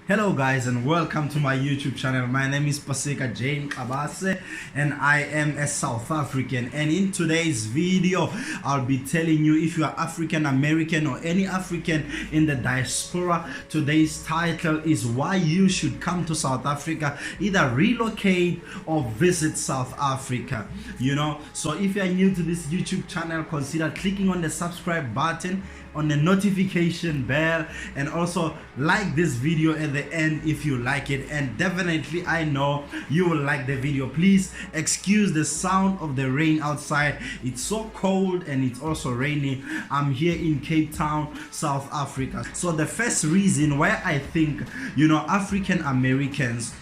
Hello guys and welcome to my YouTube channel. My name is Paseka Jane Kabase and I am a South African, and in today's video I'll be telling you, if you are African American or any African in the diaspora, today's title is why you should come to South Africa, either relocate or visit South Africa. So if you are new to this YouTube channel, consider clicking on the subscribe button, on the notification bell, and also like this video at the end if you like it, and definitely I know you will like the video. Please excuse the sound of the rain outside. It's so cold and it's also raining. I'm here in Cape Town, South Africa. So the first reason why I think African Americans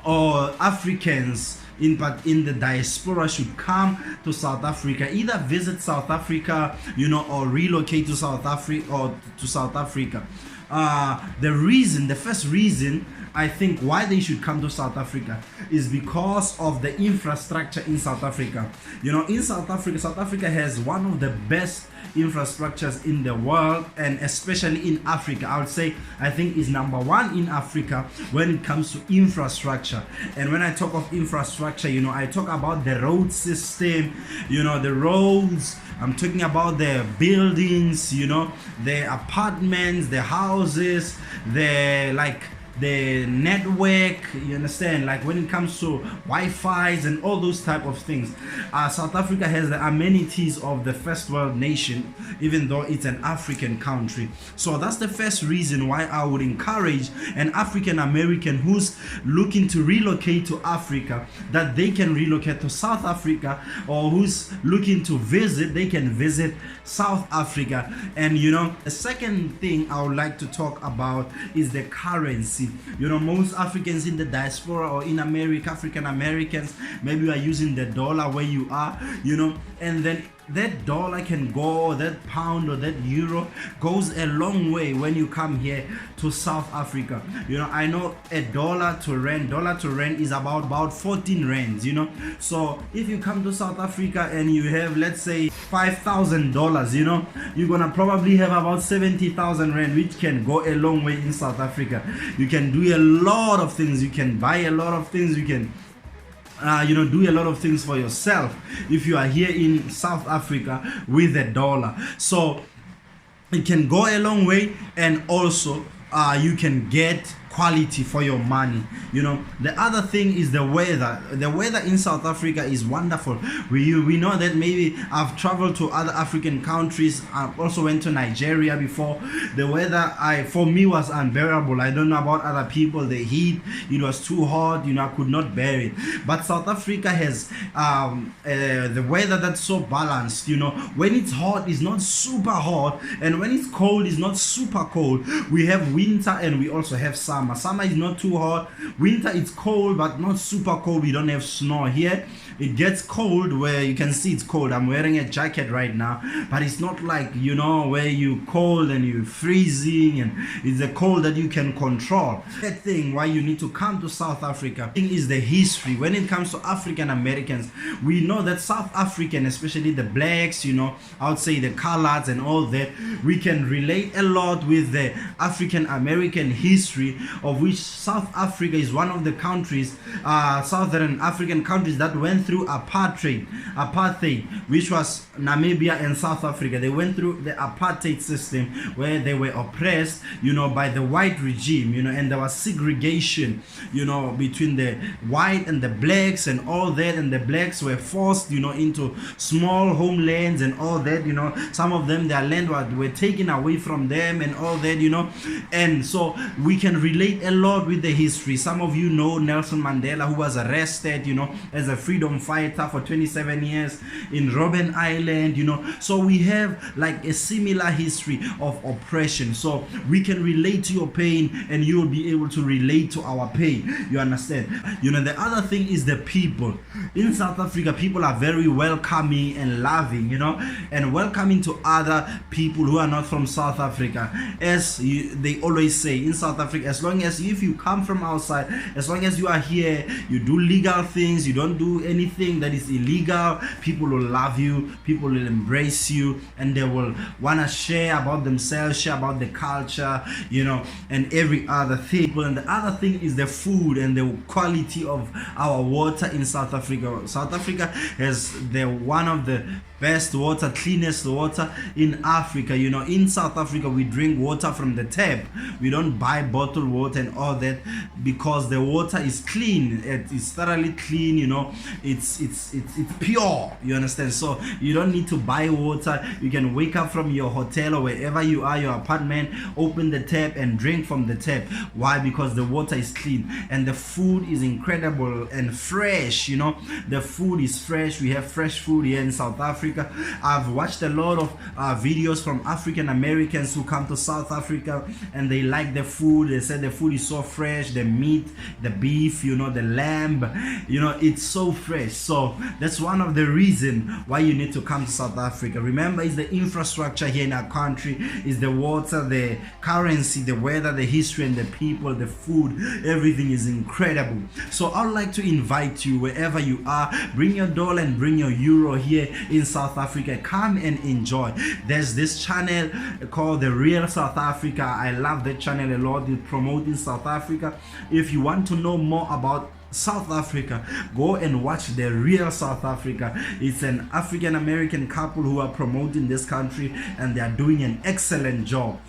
or Africans in the diaspora should come to South Africa, either visit South Africa or relocate to South Africa the first reason I think why they should come to South Africa is because of the infrastructure in South Africa. In South Africa has one of the best infrastructures in the world, and especially in Africa. I think is number one in Africa when it comes to infrastructure. And when I talk of infrastructure, I talk about the road system, the roads. I'm talking about the buildings, the apartments, the houses, the network, you understand, like when it comes to Wi-Fi's and all those type of things. South Africa has the amenities of the first world nation, even though it's an African country. So that's the first reason why I would encourage an African American who's looking to relocate to Africa, that they can relocate to South Africa, or who's looking to visit, they can visit South Africa. And the second thing I would like to talk about is the currency. Most Africans in the diaspora or in America, African Americans, maybe you are using the dollar where you are, and then that dollar can go, that pound or that euro goes a long way when you come here to South Africa. I know a dollar to rent is about 14 rands. So if you come to South Africa and you have, let's say, $5,000, you're gonna probably have about 70,000 rand, which can go a long way in South Africa. You can do a lot of things, you can buy a lot of things, you can do a lot of things for yourself if you are here in South Africa with a dollar. So it can go a long way, and also you can get quality for your money. The other thing is the weather. The weather in South Africa is wonderful. We know that. Maybe I've traveled to other African countries. I also went to Nigeria before. The weather for me was unbearable. I don't know about other people. The heat, it was too hot. I could not bear it. But South Africa has the weather that's so balanced. When it's hot, it's not super hot, and when it's cold, it's not super cold. We have winter and we also have summer. Summer is not too hot. Winter it's cold but not super cold. We don't have snow here. It gets cold where you can see it's cold. I'm wearing a jacket right now, but it's not like where you cold and you're freezing, and it's a cold that you can control. That thing why you need to come to South Africa is the history. When it comes to African Americans, we know that South African, especially the blacks, I would say the coloreds and all that, we can relate a lot with the African American history, of which South Africa is one of the countries, Southern African countries, that went through apartheid, which was Namibia and South Africa. They went through the apartheid system where they were oppressed, by the white regime, and there was segregation, between the white and the blacks and all that, and the blacks were forced, into small homelands and all that, some of them, their land were taken away from them and all that, and so we can relate a lot with the history. Some of you know Nelson Mandela, who was arrested, as a freedom fighter for 27 years in Robben Island, so we have like a similar history of oppression. So we can relate to your pain and you will be able to relate to our pain. You understand? The other thing is the people. In South Africa, people are very welcoming and loving, and welcoming to other people who are not from South Africa. As they always say in South Africa, as long long as if you come from outside, as long as you are here, you do legal things, you don't do anything that is illegal, people will love you, people will embrace you, and they will want to share about themselves, share about the culture, and every other thing. And the other thing is the food and the quality of our water in South Africa. South Africa has one of the best water, cleanest water in Africa. In South Africa we drink water from the tap. We don't buy bottled water and all that, because the water is clean. It is thoroughly clean. It's pure. You understand? So you don't need to buy water. You can wake up from your hotel or wherever you are, your apartment, open the tap and drink from the tap. Why? Because the water is clean and the food is incredible and fresh. The food is fresh. We have fresh food here in South Africa. I've watched a lot of videos from African Americans who come to South Africa, and they like the food. They said the food is so fresh, the meat, the beef, the lamb, it's so fresh. So that's one of the reasons why you need to come to South Africa. Remember, it's the infrastructure here in our country, it's the water, the currency, the weather, the history, and the people, the food. Everything is incredible. So I would like to invite you, wherever you are, bring your dollar and bring your euro here in South Africa. Come and enjoy. There's this channel called The Real South Africa. I love that channel a lot. It's promoting South Africa. If you want to know more about South Africa, go and watch The Real South Africa. It's an African American couple who are promoting this country, and they are doing an excellent job.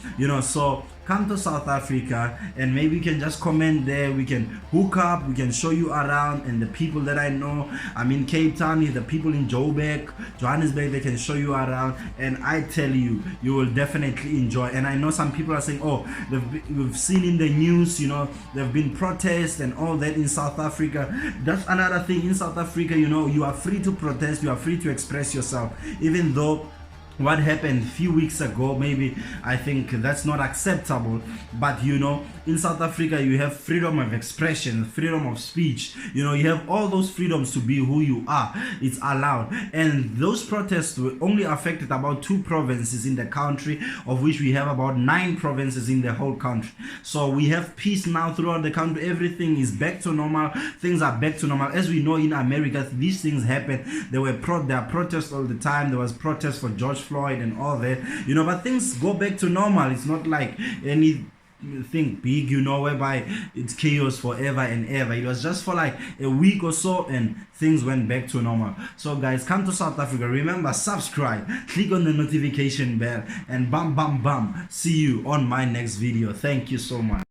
So come to South Africa, and maybe you can just comment there. We can hook up, we can show you around. And the people that I know, I'm in Cape Town, the people in Johannesburg, they can show you around, and I tell you, you will definitely enjoy. And I know some people are saying, oh, we've seen in the news, there have been protests and all that in South Africa. That's another thing. In South Africa, you are free to protest, you are free to express yourself, even though what happened a few weeks ago, maybe I think that's not acceptable. But in South Africa you have freedom of expression, freedom of speech. You have all those freedoms to be who you are. It's allowed. And those protests were only affected about 2 provinces in the country, of which we have about 9 provinces in the whole country. So we have peace now throughout the country. Everything is back to normal. Things are back to normal. As we know, in America these things happen. There are protests all the time. There was protests for George Floyd and all that, but things go back to normal. It's not like anything big, whereby it's chaos forever and ever. It was just for like a week or so, and things went back to normal. So guys, come to South Africa. Remember, subscribe, click on the notification bell, and bam, see you on my next video. Thank you so much.